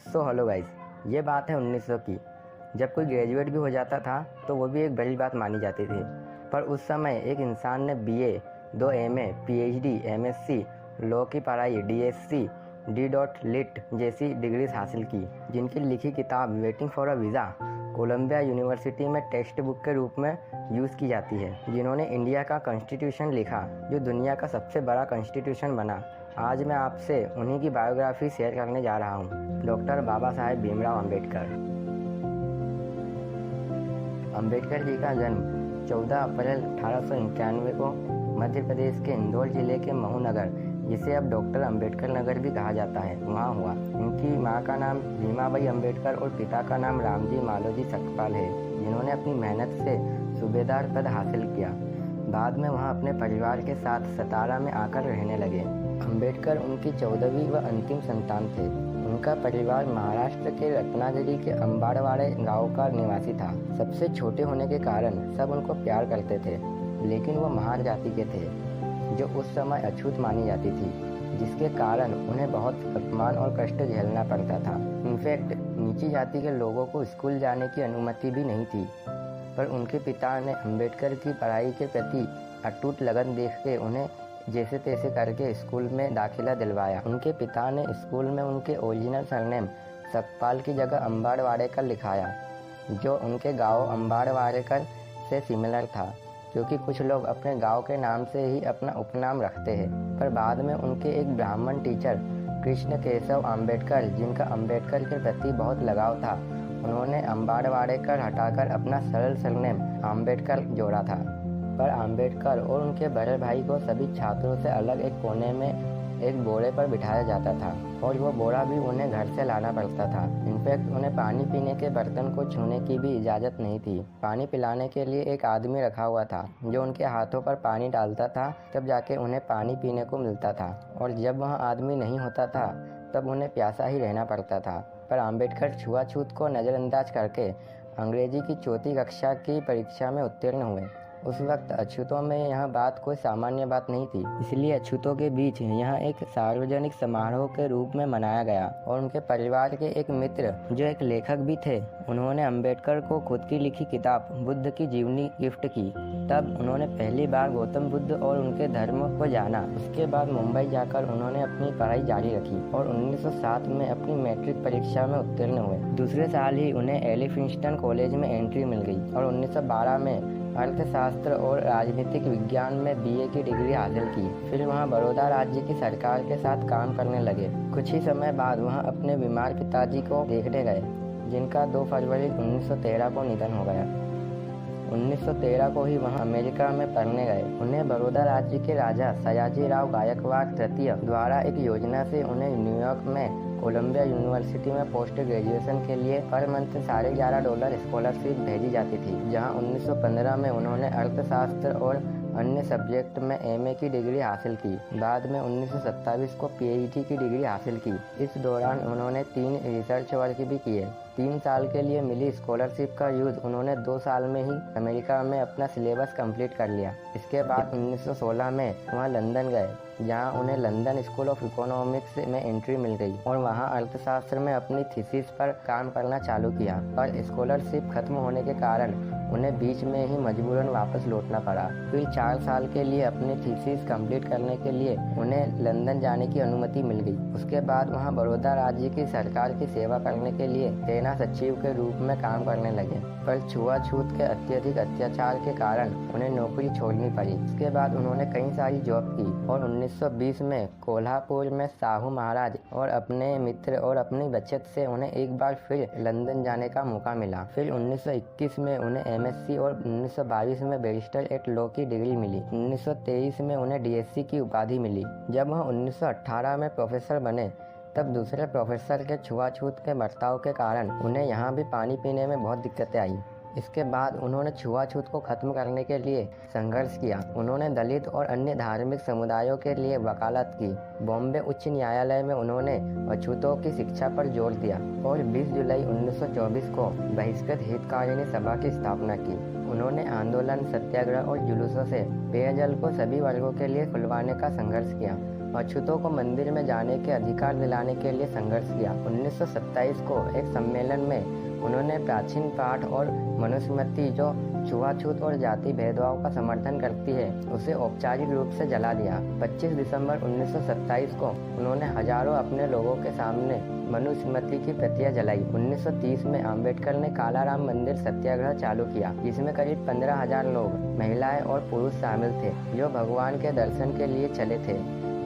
So hello guys, ये बात है 1900 की, जब कोई ग्रेजुएट भी हो जाता था तो वो भी एक बड़ी बात मानी जाती थी। पर उस समय एक इंसान ने BA, 2 MA, PhD, MSc, law की पढ़ाई, डीएससी, डी.लिट जैसी डिग्रीज हासिल की, जिनकी लिखी किताब waiting for a visa Columbia university में टेक्स्ट बुक के रूप में यूज़ की जाती है। जिन्होंने इंडिया का कॉन्स्टिट्यूशन लिखा, जो दुनिया का सबसे बड़ा कॉन्स्टिट्यूशन बना। आज मैं आपसे उन्हीं की बायोग्राफी शेयर करने जा रहा हूँ, डॉक्टर बाबा साहेब भीमराव अम्बेडकर। अम्बेडकर जी का जन्म 14 अप्रैल 1891 को मध्य प्रदेश के इंदौर जिले के महू नगर, जिसे अब डॉक्टर अम्बेडकर नगर भी कहा जाता है, वहाँ हुआ। इनकी माँ का नाम भीमाबाई अम्बेडकर और पिता का नाम रामजी मालोजी सकपाल है, जिन्होंने अपनी मेहनत से सूबेदार पद हासिल किया। बाद में वहाँ अपने परिवार के साथ सतारा में आकर रहने लगे। अम्बेडकर उनकी 14वीं व अंतिम संतान थे। उनका परिवार महाराष्ट्र के रत्नागिरी के अम्बाड़वाड़े गांव का निवासी था। सबसे छोटे होने के कारण सब उनको प्यार करते थे, लेकिन वो महार जाति के थे, जो उस समय अछूत मानी जाती थी, जिसके कारण उन्हें बहुत अपमान और कष्ट झेलना पड़ता था। इनफैक्ट नीची जाति के लोगों को स्कूल जाने की अनुमति भी नहीं थी। पर उनके पिता ने अम्बेडकर की पढ़ाई के प्रति अटूट लगन देखते उन्हें जैसे तैसे करके स्कूल में दाखिला दिलवाया। उनके पिता ने स्कूल में उनके ओरिजिनल सरनेम सकपाल की जगह अम्बाड़वाड़ेकर लिखाया, जो उनके गांव अम्बाड़वाड़ेकर से सिमिलर था, क्योंकि कुछ लोग अपने गांव के नाम से ही अपना उपनाम रखते हैं। पर बाद में उनके एक ब्राह्मण टीचर कृष्ण केशव अम्बेडकर, जिनका अम्बेडकर के प्रति बहुत लगाव था, उन्होंने अम्बाड़वाड़ेकर हटाकर अपना सरल सरनेम अम्बेडकर जोड़ा था। पर अम्बेडकर और उनके बड़े भाई को सभी छात्रों से अलग एक कोने में एक बोरे पर बिठाया जाता था, और वो बोरा भी उन्हें घर से लाना पड़ता था। इनफैक्ट उन्हें पानी पीने के बर्तन को छूने की भी इजाज़त नहीं थी। पानी पिलाने के लिए एक आदमी रखा हुआ था, जो उनके हाथों पर पानी डालता था, तब जाके उन्हें पानी पीने को मिलता था, और जब वह आदमी नहीं होता था तब उन्हें प्यासा ही रहना पड़ता था। पर अम्बेडकर छुआछूत को नज़रअंदाज करके अंग्रेजी की 4वीं कक्षा की परीक्षा में उत्तीर्ण हुए। उस वक्त अछूतों में यह बात कोई सामान्य बात नहीं थी, इसलिए अछूतों के बीच यह एक सार्वजनिक समारोह के रूप में मनाया गया। और उनके परिवार के एक मित्र, जो एक लेखक भी थे, उन्होंने अम्बेडकर को खुद की लिखी किताब बुद्ध की जीवनी गिफ्ट की। तब उन्होंने पहली बार गौतम बुद्ध और उनके धर्म को जाना। उसके बाद मुंबई जाकर उन्होंने अपनी पढ़ाई जारी रखी और 1907 में अपनी मैट्रिक परीक्षा में उत्तीर्ण हुए। दूसरे साल ही उन्हें एलिफिंस्टन कॉलेज में एंट्री मिल गई और 1912 में अर्थशास्त्र और राजनीतिक विज्ञान में बीए की डिग्री हासिल की। फिर वहाँ बड़ौदा राज्य की सरकार के साथ काम करने लगे। कुछ ही समय बाद वहाँ अपने बीमार पिताजी को देखने गए, जिनका 2 फरवरी 1913 को निधन हो गया। 1913 को ही वहाँ अमेरिका में पढ़ने गए। उन्हें बड़ौदा राज्य के राजा सयाजीराव गायकवाड़ तृतीय द्वारा एक योजना से उन्हें न्यूयॉर्क में कोलंबिया यूनिवर्सिटी में पोस्ट ग्रेजुएशन के लिए पर मंथ $11.5 स्कॉलरशिप भेजी जाती थी, जहां 1915 में उन्होंने अर्थशास्त्र और अन्य सब्जेक्ट में एमए की डिग्री हासिल की। बाद में 1927 को पीएचडी की डिग्री हासिल की। इस दौरान उन्होंने 3 रिसर्च वर्क भी किए। 3 साल के लिए मिली स्कॉलरशिप का यूज उन्होंने 2 साल में ही अमेरिका में अपना सिलेबस कंप्लीट कर लिया। इसके बाद 1916 में वहाँ लंदन गए, जहाँ उन्हें लंदन स्कूल ऑफ इकोनॉमिक्स में एंट्री मिल गई और वहाँ अर्थशास्त्र में अपनी थीसिस पर काम करना चालू किया। पर स्कॉलरशिप खत्म होने के कारण उन्हें बीच में ही मजबूरन वापस लौटना पड़ा। फिर 4 साल के लिए अपनी थीसिस कंप्लीट करने के लिए उन्हें लंदन जाने की अनुमति मिल गई। उसके बाद वहाँ बड़ौदा राज्य की सरकार की सेवा करने के लिए सेना सचिव के रूप में काम करने लगे। पर छुआछूत के अत्यधिक अत्याचार के कारण उन्हें नौकरी छोड़नी पड़ी। इसके बाद उन्होंने कई सारी जॉब की और 1920 में कोल्हापुर में साहू महाराज और अपने मित्र और अपनी बचत से उन्हें एक बार फिर लंदन जाने का मौका मिला। फिर 1921 में उन्हें एमएससी और 1922 में बैरिस्टर एट लॉ की डिग्री मिली। 1923 में उन्हें डीएससी की उपाधि मिली। जब वह 1918 में प्रोफेसर बने, तब दूसरे प्रोफेसर के छुआछूत के बर्ताव के कारण उन्हें यहाँ भी पानी पीने में बहुत दिक्कतें आई। इसके बाद उन्होंने छुआछूत को खत्म करने के लिए संघर्ष किया। उन्होंने दलित और अन्य धार्मिक समुदायों के लिए वकालत की। बॉम्बे उच्च न्यायालय में उन्होंने अछूतों की शिक्षा पर जोर दिया और 20 जुलाई 1924 को बहिष्कृत हितकारिणी सभा की स्थापना की। उन्होंने आंदोलन, सत्याग्रह और जुलूसों से पेयजल को सभी वर्गों के लिए खुलवाने का संघर्ष किया। अछूतों को मंदिर में जाने के अधिकार दिलाने के लिए संघर्ष किया। 1927 को एक सम्मेलन में उन्होंने प्राचीन पाठ और मनुस्मृति जो छुआछूत और जाति भेदभाव का समर्थन करती है उसे औपचारिक रूप से जला दिया। 25 दिसंबर 1927 को उन्होंने हजारों अपने लोगों के सामने मनुस्मृति की प्रतियां जलाई। 1930 में अंबेडकर ने कालाराम मंदिर सत्याग्रह चालू किया, जिसमें करीब 15,000 लोग, महिलाएं और पुरुष शामिल थे, जो भगवान के दर्शन के लिए चले थे।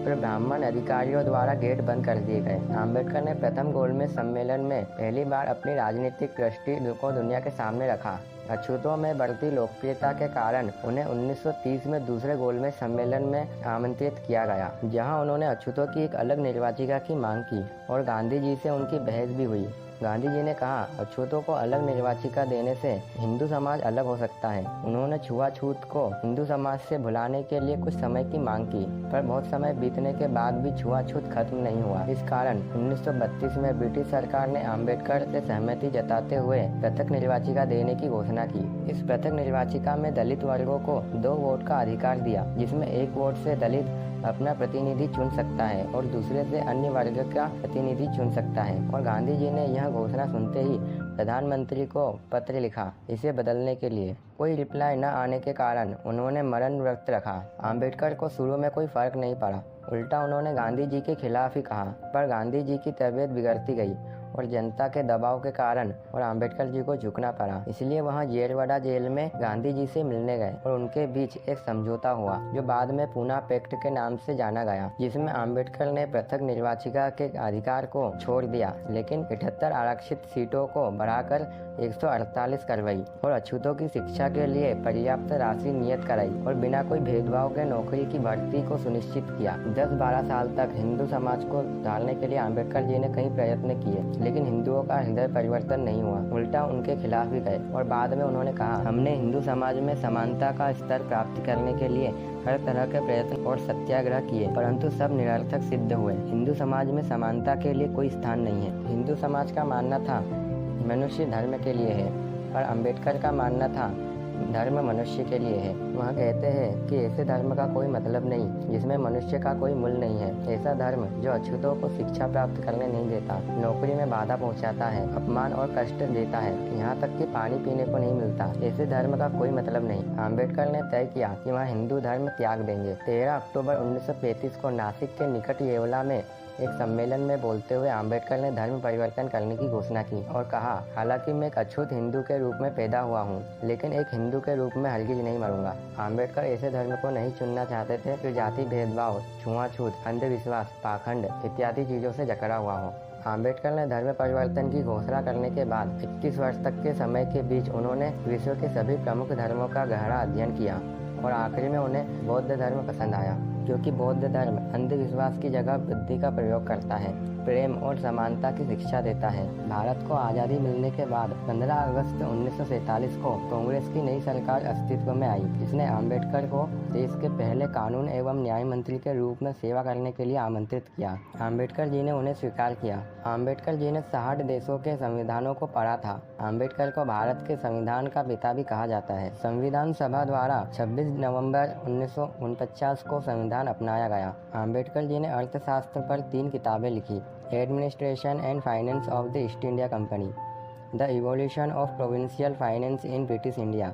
पर ब्राह्मण अधिकारियों द्वारा गेट बंद कर दिए गए। अंबेडकर ने प्रथम गोलमेज सम्मेलन में पहली बार अपनी राजनीतिक दृष्टि को दुनिया के सामने रखा। अछूतों में बढ़ती लोकप्रियता के कारण उन्हें 1930 में दूसरे गोलमेज सम्मेलन में आमंत्रित किया गया, जहां उन्होंने अछूतों की एक अलग निर्वाचिका की मांग की और गांधी जी से उनकी बहस भी हुई। गांधी जी ने कहा, अछूतों को अलग निर्वाचिका देने से हिंदू समाज अलग हो सकता है। उन्होंने छुआछूत को हिंदू समाज से भुलाने के लिए कुछ समय की मांग की, पर बहुत समय बीतने के बाद भी छुआछूत खत्म नहीं हुआ। इस कारण 1932 में ब्रिटिश सरकार ने अंबेडकर से सहमति जताते हुए पृथक निर्वाचिका देने की घोषणा की। इस पृथक निर्वाचिका में दलित वर्गों को 2 वोट का अधिकार दिया, जिसमें 1 वोट से दलित अपना प्रतिनिधि चुन सकता है और दूसरे से अन्य वर्ग का प्रतिनिधि चुन सकता है। और गांधी जी ने यह घोषणा सुनते ही प्रधानमंत्री को पत्र लिखा इसे बदलने के लिए। कोई रिप्लाई न आने के कारण उन्होंने मरण व्रत रखा। अंबेडकर को शुरू में कोई फर्क नहीं पड़ा, उल्टा उन्होंने गांधी जी के खिलाफ ही कहा। पर गांधी जी की तबीयत बिगड़ती गई और जनता के दबाव के कारण और अंबेडकर जी को झुकना पड़ा। इसलिए वहां येरवड़ा जेल में गांधी जी से मिलने गए और उनके बीच एक समझौता हुआ, जो बाद में पूना पैक्ट के नाम से जाना गया, जिसमें अंबेडकर ने पृथक निर्वाचिका के अधिकार को छोड़ दिया, लेकिन 78 आरक्षित सीटों को बढ़ाकर 148 करवाई और अछूतों की शिक्षा के लिए पर्याप्त राशि नियत कराई और बिना कोई भेदभाव के नौकरी की भर्ती को सुनिश्चित किया। 10-12 साल तक हिंदू समाज को ढालने के लिए अंबेडकर जी ने कई प्रयत्न किए, लेकिन हिंदुओं का हृदय परिवर्तन नहीं हुआ, उल्टा उनके खिलाफ भी गए। और बाद में उन्होंने कहा, हमने हिंदू समाज में समानता का स्तर प्राप्त करने के लिए हर तरह के प्रयत्न और सत्याग्रह किए, परंतु सब निरर्थक सिद्ध हुए। हिंदू समाज में समानता के लिए कोई स्थान नहीं है। हिंदू समाज का मानना था मनुष्य धर्म के लिए है, पर अंबेडकर का मानना था धर्म मनुष्य के लिए है। वह कहते हैं कि ऐसे धर्म का कोई मतलब नहीं जिसमें मनुष्य का कोई मूल्य नहीं है। ऐसा धर्म जो अछूतों को शिक्षा प्राप्त करने नहीं देता, नौकरी में बाधा पहुंचाता है, अपमान और कष्ट देता है, यहाँ तक कि पानी पीने को नहीं मिलता, ऐसे धर्म का कोई मतलब नहीं। अंबेडकर ने तय किया कि वह हिंदू धर्म त्याग देंगे। 13 अक्टूबर 1935 को नासिक के निकट येवला में एक सम्मेलन में बोलते हुए अंबेडकर ने धर्म परिवर्तन करने की घोषणा की और कहा, हालांकि मैं एक अछूत हिंदू के रूप में पैदा हुआ हूँ, लेकिन एक हिंदू के रूप में हरगिज नहीं मरूंगा। अंबेडकर ऐसे धर्म को नहीं चुनना चाहते थे जो जाति भेदभाव, छुआछूत, अंधविश्वास, पाखंड इत्यादि चीजों से जकड़ा हुआ हो। अंबेडकर ने धर्म परिवर्तन की घोषणा करने के बाद 21 वर्ष तक के समय के बीच उन्होंने विश्व के सभी प्रमुख धर्मों का गहरा अध्ययन किया और आखिर में उन्हें बौद्ध धर्म पसंद आया, क्योंकि बौद्ध धर्म अंधविश्वास की जगह बुद्धि का प्रयोग करता है, प्रेम और समानता की शिक्षा देता है। भारत को आज़ादी मिलने के बाद 15 अगस्त 1947 को कांग्रेस की नई सरकार अस्तित्व में आई, जिसने अंबेडकर को देश के पहले कानून एवं न्याय मंत्री के रूप में सेवा करने के लिए आमंत्रित किया। अंबेडकर जी ने उन्हें स्वीकार किया। अंबेडकर जी ने 60 देशों के संविधानों को पढ़ा था। अंबेडकर को भारत के संविधान का पिता भी कहा जाता है। संविधान सभा द्वारा 26 नवंबर 1949 को संविधान अपनाया गया। अंबेडकर जी ने अर्थशास्त्र पर 3 किताबें लिखी, administration and finance of the east India company, the evolution of provincial finance in British India,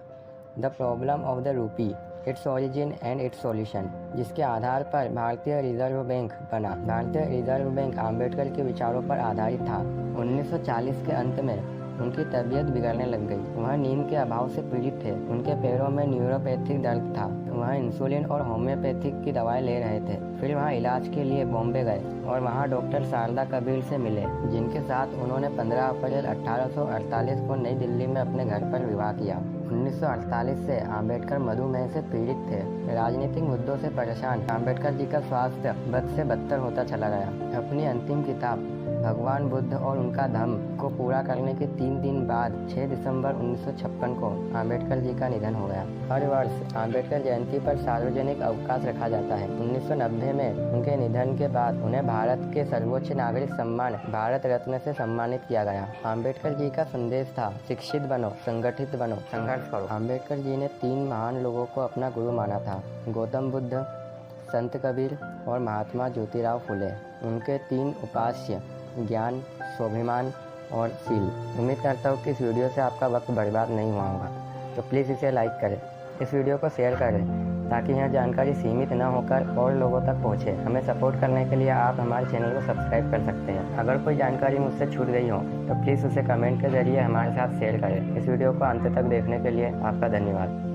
the problem of the rupee, its origin and it's solution, जिसके आधार पर भारतीय रिजर्व बैंक बना। भारतीय रिजर्व बैंक अंबेडकर के विचारों पर आधारित था। 1940 के अंत में उनकी तबीयत बिगड़ने लग गई। वह नींद के अभाव से पीड़ित थे। उनके पैरों में न्यूरोपैथिक दर्द था। वह इंसुलिन और होम्योपैथिक की दवाएं ले रहे थे। फिर वहाँ इलाज के लिए बॉम्बे गए और वहाँ डॉक्टर शारदा कबीर से मिले, जिनके साथ उन्होंने 15 अप्रैल 1848 को नई दिल्ली में अपने घर पर विवाह किया। 1948 से अंबेडकर मधुमेह से पीड़ित थे। राजनीतिक मुद्दों से परेशान अंबेडकर जी का स्वास्थ्य बद से बदतर होता चला गया। अपनी अंतिम किताब भगवान बुद्ध और उनका धम्म को पूरा करने के 3 दिन बाद 6 दिसंबर 1956 को अंबेडकर जी का निधन हो गया। हर वर्ष अंबेडकर जयंती पर सार्वजनिक अवकाश रखा जाता है। 1990 में उनके निधन के बाद उन्हें भारत के सर्वोच्च नागरिक सम्मान भारत रत्न से सम्मानित किया गया। अंबेडकर जी का संदेश था, शिक्षित बनो, संगठित बनो, संघर्ष करो। अंबेडकर जी ने 3 महान लोगों को अपना गुरु माना था, गौतम बुद्ध, संत कबीर और महात्मा ज्योतिराव फुले। उनके 3 उपास्य ज्ञान, स्वाभिमान और शील। उम्मीद करता हूँ कि इस वीडियो से आपका वक्त बर्बाद नहीं हुआ होगा, तो प्लीज़ इसे लाइक करें, इस वीडियो को शेयर करें ताकि यह जानकारी सीमित न होकर और लोगों तक पहुँचे। हमें सपोर्ट करने के लिए आप हमारे चैनल को सब्सक्राइब कर सकते हैं। अगर कोई जानकारी मुझसे छूट गई हो तो प्लीज़ उसे कमेंट के ज़रिए हमारे साथ शेयर करें। इस वीडियो को अंत तक देखने के लिए आपका धन्यवाद।